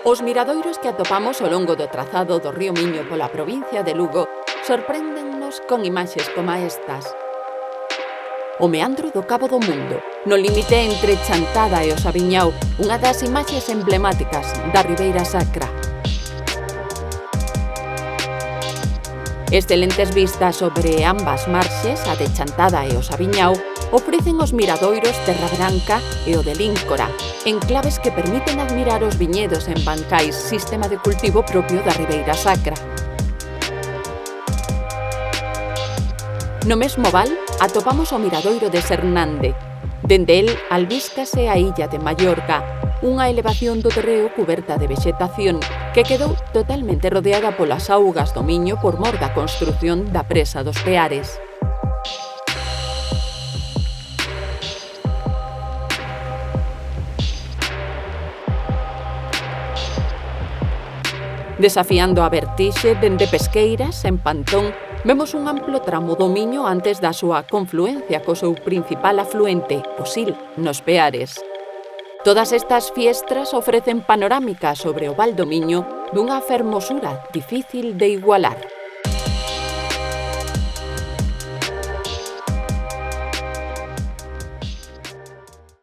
Os miradoiros que atopamos ao longo do trazado do río Miño pola provincia de Lugo sorpréndennos con imaxes como estas. O meandro do Cabo do Mundo, no límite entre Chantada e o Sabiñao, unha das imaxes emblemáticas da Ribeira Sacra. Excelentes vistas sobre ambas marxes, a de Chantada e o Sabiñao, ofrecen os miradoiros Terra Branca e o de Líncora, enclaves que permiten admirar os viñedos en bancais, sistema de cultivo propio da Ribeira Sacra. No mesmo val atopamos o miradoiro de Sernande. Dende el albíscase a illa de Mallorca, unha elevación do terreo cuberta de vexetación que quedou totalmente rodeada polas augas do Miño por mor da construción da presa dos Peares. Desafiando a vertixe dende Pesqueiras, en Pantón, vemos un amplo tramo do Miño antes da súa confluencia co seu principal afluente, o Sil, nos Peares. Todas estas fiestras ofrecen panorámicas sobre o Val do Miño dunha fermosura difícil de igualar.